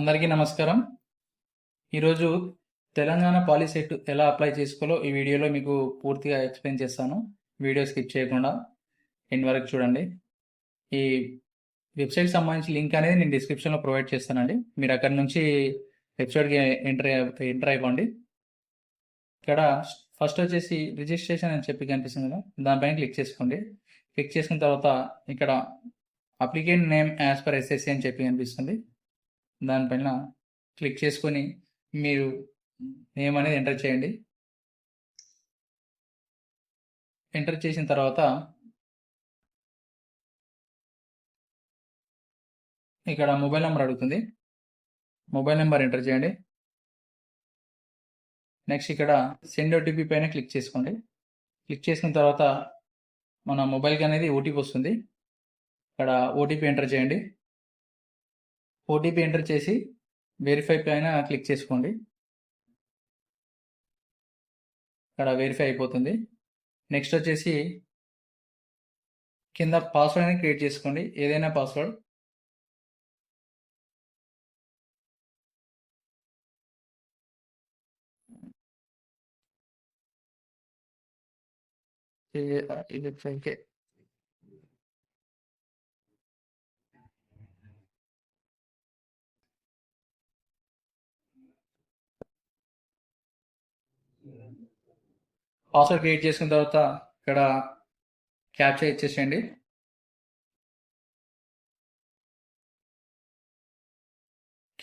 అందరికీ నమస్కారం. ఈరోజు తెలంగాణ పాలిసెట్ ఎలా అప్లై చేసుకోవాలో ఈ వీడియోలో మీకు పూర్తిగా ఎక్స్ప్లెయిన్ చేస్తాను. వీడియో స్కిప్ చేయకుండా ఎండ్ వరకు చూడండి. ఈ వెబ్సైట్ సంబంధించి లింక్ అనేది నేను డిస్క్రిప్షన్లో ప్రొవైడ్ చేస్తానండి. మీరు అక్కడి నుంచి వెబ్సైట్కి ఎంటర్ అయిపోండి. ఇక్కడ ఫస్ట్ వచ్చేసి రిజిస్ట్రేషన్ అని చెప్పి కనిపిస్తుంది కదా, దానిపైన క్లిక్ చేసుకోండి. క్లిక్ చేసుకున్న తర్వాత ఇక్కడ applicant name as per SSC అని చెప్పి కనిపిస్తుంది. దానిపైన క్లిక్ చేసుకొని మీరు నేమ్ అనేది ఎంటర్ చేయండి. ఎంటర్ చేసిన తర్వాత ఇక్కడ మొబైల్ నెంబర్ అడుగుతుంది. మొబైల్ నెంబర్ ఎంటర్ చేయండి. నెక్స్ట్ ఇక్కడ సెండ్ ఓటీపీ పైన క్లిక్ చేసుకోండి. క్లిక్ చేసుకున్న తర్వాత మన మొబైల్కి అనేది ఓటీపీ వస్తుంది. ఇక్కడ ఓటీపీ ఎంటర్ చేయండి. ఓటీపీ ఎంటర్ చేసి వెరిఫై పైన క్లిక్ చేసుకోండి. ఇక్కడ వెరిఫై అయిపోతుంది. నెక్స్ట్ వచ్చేసి కింద పాస్వర్డ్ అనేది క్రియేట్ చేసుకోండి, ఏదైనా పాస్వర్డ్. పాస్వర్డ్ క్రియేట్ చేసుకున్న తర్వాత ఇక్కడ క్యాప్చా ఇచ్చేసేయండి.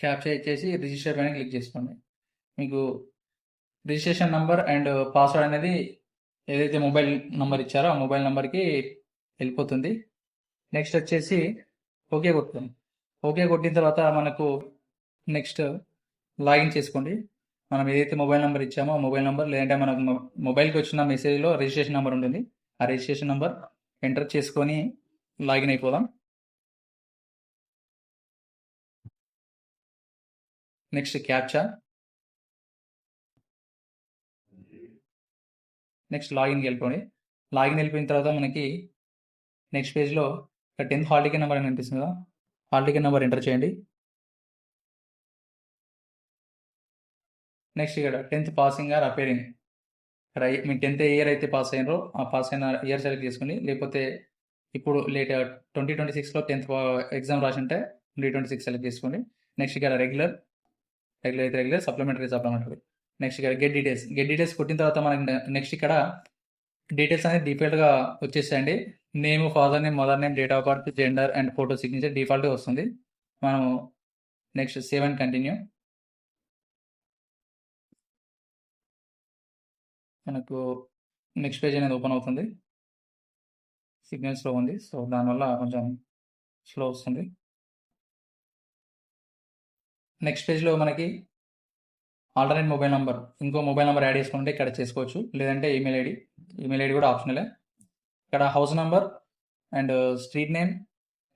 క్యాప్చా ఇచ్చేసి రిజిస్టర్ పైన క్లిక్ చేసుకోండి. మీకు రిజిస్ట్రేషన్ నంబర్ అండ్ పాస్వర్డ్ అనేది ఏదైతే మొబైల్ నంబర్ ఇచ్చారో ఆ మొబైల్ నెంబర్కి వెళ్ళిపోతుంది. నెక్స్ట్ వచ్చేసి ఓకే కొట్టుకోండి. ఓకే కొట్టిన తర్వాత మనకు నెక్స్ట్ లాగిన్ చేసుకోండి. మనం ఏదైతే మొబైల్ నెంబర్ ఇచ్చామో ఆ మొబైల్ నెంబర్, లేదంటే మనకు మొబైల్కి వచ్చిన మెసేజ్లో రిజిస్ట్రేషన్ నెంబర్ ఉంటుంది. ఆ రిజిస్ట్రేషన్ నెంబర్ ఎంటర్ చేసుకొని లాగిన్ అయిపోదాం. Next captcha. నెక్స్ట్ లాగిన్కి వెళ్ళిపోండి. లాగిన్ వెళ్ళిపోయిన తర్వాత మనకి నెక్స్ట్ పేజ్లో 10th హాల్ టికెట్ నెంబర్ అని కనిపిస్తుంది కదా, హాల్ టికెట్ నెంబర్ ఎంటర్ చేయండి. నెక్స్ట్ ఇక్కడ 10th పాసింగ్ ఆర్ అపేరింగ్, ఇక్కడ మీ 10th ఇయర్ అయితే పాస్ అయినారో ఆ పాస్ అయిన ఇయర్ సెలెక్ట్ చేసుకోండి. లేకపోతే ఇప్పుడు 2026లో 10th ఎగ్జామ్ రాసి ఉంటే 2026 సెలెక్ట్ చేసుకోండి. నెక్స్ట్ ఇక్కడ రెగ్యులర్ అయితే రెగ్యులర్, సప్లిమెంటరీ. నెక్స్ట్ ఇక్కడ గెట్ డీటెయిల్స్ కొట్టిన తర్వాత మనకి నెక్స్ట్ ఇక్కడ డీటెయిల్స్ అనేది డిఫాల్ట్గా వచ్చేసాయండి. Name, father name, mother name, date of birth, gender and photo signature డిఫాల్ట్గా వస్తుంది. మనం నెక్స్ట్ సేవ్ అండ్ కంటిన్యూ. మనకు నెక్స్ట్ పేజ్ అనేది ఓపెన్ అవుతుంది. సిగ్నల్ స్లో ఉంది, సో దానివల్ల కొంచెం స్లో వస్తుంది. నెక్స్ట్ పేజ్లో మనకి ఆల్టర్నేట్ మొబైల్ నెంబర్, ఇంకో మొబైల్ నెంబర్ యాడ్ చేసుకుంటే ఇక్కడ చేసుకోవచ్చు, లేదంటే ఈమెయిల్ ఐడి కూడా ఆప్షనలే. ఇక్కడ house number and street name,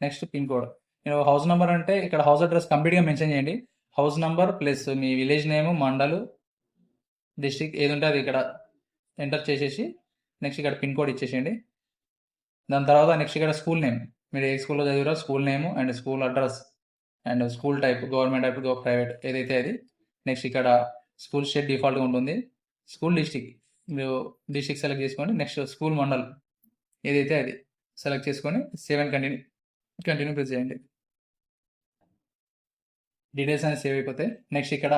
next pin code. నేను హౌస్ నెంబర్ అంటే ఇక్కడ హౌస్ అడ్రస్ కంప్లీట్గా మెన్షన్ చేయండి. హౌస్ నెంబర్ ప్లస్ మీ విలేజ్ నేమ్, మండలు, డిస్ట్రిక్ట్ ఏది ఉంటే అది ఇక్కడ ఎంటర్ చేసేసి నెక్స్ట్ ఇక్కడ పిన్ కోడ్ ఇచ్చేసేయండి. దాని తర్వాత నెక్స్ట్ ఇక్కడ స్కూల్ నేమ్, మీరు ఏ స్కూల్లో చదివారో school name and school address and school type, government type, private ఏదైతే అది. నెక్స్ట్ ఇక్కడ స్కూల్ స్టేట్ డిఫాల్ట్గా ఉంటుంది. స్కూల్ డిస్టిక్, మీరు డిస్టిక్ సెలెక్ట్ చేసుకోండి. నెక్స్ట్ స్కూల్ మండల్ ఏదైతే అది సెలెక్ట్ చేసుకొని సేవ్ అండ్ కంటిన్యూ ప్రెస్ చేయండి. డీటెయిల్స్ అనేది సేవ్ అయిపోతాయి. నెక్స్ట్ ఇక్కడ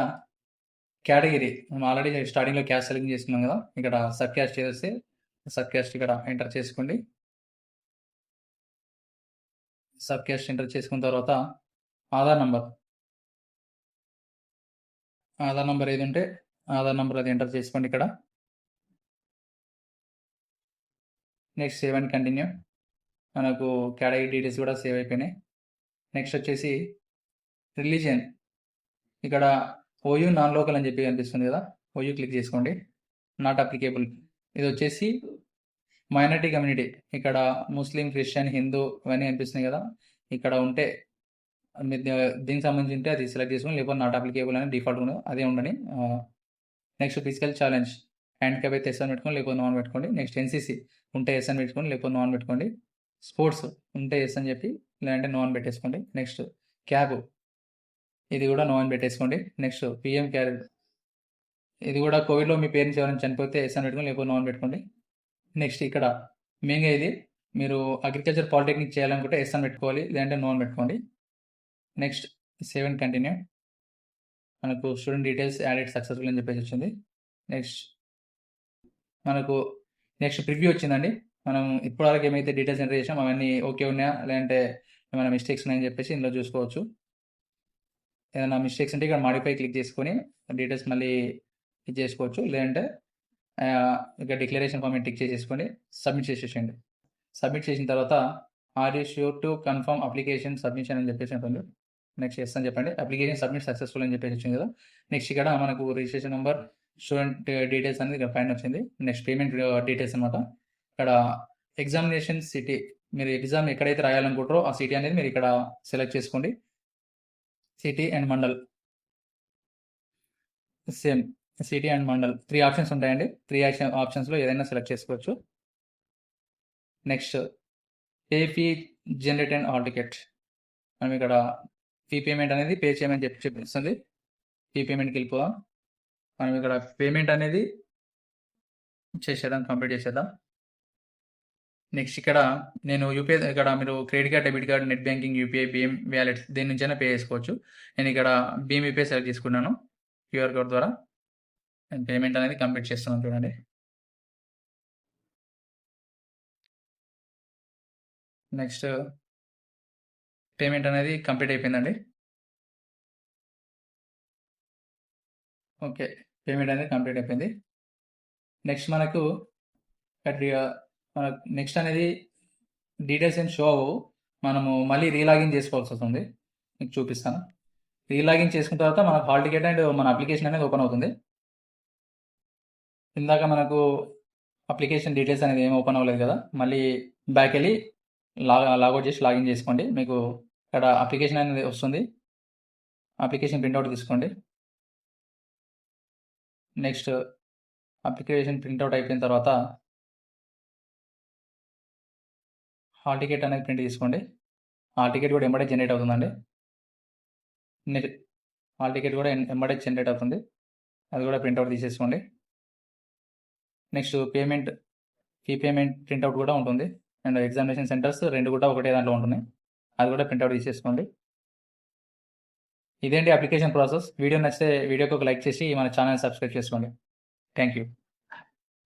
కేటగిరీ, మనం ఆల్రెడీ స్టార్టింగ్లో క్యాస్ట్ సెలెక్ట్ చేసుకున్నాం కదా, ఇక్కడ సబ్ క్యాస్ట్ చేస్తే సబ్ క్యాస్ట్ ఇక్కడ ఎంటర్ చేసుకోండి. సబ్ క్యాస్ట్ ఎంటర్ చేసుకున్న తర్వాత ఆధార్ నంబర్ ఏది ఉంటే ఆధార్ నంబర్ అది ఎంటర్ చేసుకోండి ఇక్కడ. Next save and continue. మనకు కేటగిరీ డీటెయిల్స్ కూడా సేవ్ అయిపోయినాయి. నెక్స్ట్ వచ్చేసి రిలీజియన్, ఇక్కడ ఓయూ నాన్ లోకల్ అని చెప్పి కనిపిస్తుంది కదా, ఓయూ క్లిక్ చేసుకోండి. నాట్ అప్లికేబుల్, ఇది వచ్చేసి మైనారిటీ కమ్యూనిటీ. ఇక్కడ ముస్లిం, క్రిస్టియన్, హిందూ ఇవన్నీ కనిపిస్తున్నాయి కదా, ఇక్కడ ఉంటే దీనికి సంబంధించి ఉంటే అది సెలెక్ట్ చేసుకుని, లేకపోతే నాట్ అప్లికేబుల్ అని డిఫాల్ట్ ఉండదు, అదే ఉండని. Next physical challenge, hand cap అయితే ఎస్ అని పెట్టుకోండి, లేకపోతే నాన్ పెట్టుకోండి. నెక్స్ట్ ఎన్సీసీ ఉంటే ఎస్ అని పెట్టుకోండి, లేకపోతే నాన్ పెట్టుకోండి. స్పోర్ట్స్ ఉంటే ఎస్ అని చెప్పి, లేదంటే నాన్ పెట్టేసుకోండి. నెక్స్ట్ క్యాబ్ ఇది కూడా నో అని పెట్టేసుకోండి. నెక్స్ట్ పిఎం కేర్, ఇది కూడా కోవిడ్లో మీ పేరెంట్స్ ఎవరైనా చనిపోతే ఎస్ అని పెట్టుకోండి, లేకపోతే నో అని పెట్టుకోండి. నెక్స్ట్ ఇక్కడ మెయిన్గా ఇది మీరు అగ్రికల్చర్ పాలిటెక్నిక్ చేయాలనుకుంటే ఎస్ అని పెట్టుకోవాలి, లేదంటే నో అని పెట్టుకోండి. Next save and continue. మనకు స్టూడెంట్ డీటెయిల్స్ యాడెడ్ సక్సెస్ఫుల్ అని చెప్పేసి వచ్చింది. మనకు నెక్స్ట్ ప్రివ్యూ వచ్చిందండి. మనం ఇప్పటివరకు ఏమైతే డీటెయిల్స్ ఎంటర్ చేసాం అవన్నీ ఓకే ఉన్నాయా, లేదంటే ఏమైనా మిస్టేక్స్ ఉన్నాయని చెప్పేసి ఇందులో చూసుకోవచ్చు. ఏదైనా మిస్టేక్స్ ఉంటే ఇక్కడ మాడిఫై క్లిక్ చేసుకొని డీటెయిల్స్ మళ్ళీ ఇది చేసుకోవచ్చు, లేదంటే ఇక డిక్లరేషన్ ఫామ్ టిక్ చేసేసుకొని సబ్మిట్ చేసేసేయండి. సబ్మిట్ చేసిన తర్వాత are you sure to confirm application submission అని చెప్పేసి ఉంటుంది. నెక్స్ట్ ఎస్ అని చెప్పండి. అప్లికేషన్ సబ్మిట్ సక్సెస్ఫుల్ అని చెప్పేసి వచ్చింది కదా. నెక్స్ట్ ఇక్కడ మనకు రిజిస్ట్రేషన్ నెంబర్, స్టూడెంట్ డీటెయిల్స్ అనేది ఇక్కడ పైన వచ్చింది. నెక్స్ట్ పేమెంట్ డీటెయిల్స్ అనమాట. ఇక్కడ ఎగ్జామినేషన్ సిటీ, మీరు ఎగ్జామ్ ఎక్కడైతే రాయాలనుకుంటారో ఆ సిటీ అనేది మీరు ఇక్కడ సెలెక్ట్ చేసుకోండి. City and mandal, same city and mandal 3 options ఉంటాయండి. 3 ఆప్షన్స్లో ఏదైనా సెలెక్ట్ చేసుకోవచ్చు. Next pay fee generate and hall ticket, మనం ఇక్కడ ఫీ పేమెంట్ అనేది పే చేయమని చెప్పిస్తుంది. ఫీ పేమెంట్కి వెళ్ళిపోదాం. మనం ఇక్కడ పేమెంట్ అనేది చేసేద్దాం, కంప్లీట్ చేసేద్దాం. నెక్స్ట్ ఇక్కడ నేను యూపీఐ, ఇక్కడ మీరు credit card, debit card, net banking, UPI, భీమ్ వ్యాలెట్ దేని నుంచైనా పే చేసుకోవచ్చు. నేను ఇక్కడ భీమ్ యూపీఐ సెలెక్ట్ చేసుకున్నాను. క్యూఆర్ కోడ్ ద్వారా నేను పేమెంట్ అనేది కంప్లీట్ చేస్తున్నాను. చూడండి, నెక్స్ట్ పేమెంట్ అనేది కంప్లీట్ అయిపోయిందండి. ఓకే, పేమెంట్ అనేది కంప్లీట్ అయిపోయింది. నెక్స్ట్ మనకు నెక్స్ట్ అనేది డీటెయిల్స్ ఏం షో అవ్వవు, మనము మళ్ళీ రీలాగిన్ చేసుకోవాల్సి వస్తుంది. మీకు చూపిస్తాను. రీలాగిన్ చేసుకున్న తర్వాత మనకు హాల్ టికెట్ అండ్ మన అప్లికేషన్ అనేది ఓపెన్ అవుతుంది. ఇందాక మనకు అప్లికేషన్ డీటెయిల్స్ అనేది ఏం ఓపెన్ అవ్వలేదు కదా, మళ్ళీ బ్యాక్ వెళ్ళి లాగౌట్ చేసి లాగిన్ చేసుకోండి. మీకు ఇక్కడ అప్లికేషన్ అనేది వస్తుంది. అప్లికేషన్ ప్రింట్అవుట్ తీసుకోండి. నెక్స్ట్ అప్లికేషన్ ప్రింట్అవుట్ అయిపోయిన తర్వాత హాల్ టికెట్ అనేది ప్రింట్ తీసుకోండి. హాల్ టికెట్ కూడా ఎంబడే జనరేట్ అవుతుందండి. నెక్స్ట్ హాల్ టికెట్ కూడా ఎంబడే జనరేట్ అవుతుంది, అది కూడా ప్రింట్అవుట్ తీసేసుకోండి. Next payment, fee payment printout కూడా ఉంటుంది. అండ్ ఎగ్జామినేషన్ సెంటర్స్ 2 కూడా ఒకటే దాంట్లో ఉంటున్నాయి, అది కూడా ప్రింట్అవుట్ తీసేసుకోండి. ఇదేంటి అప్లికేషన్ ప్రాసెస్. వీడియో నచ్చితే వీడియోకి ఒక లైక్ చేసి మన ఛానల్ సబ్స్క్రైబ్ చేసుకోండి. Thank you.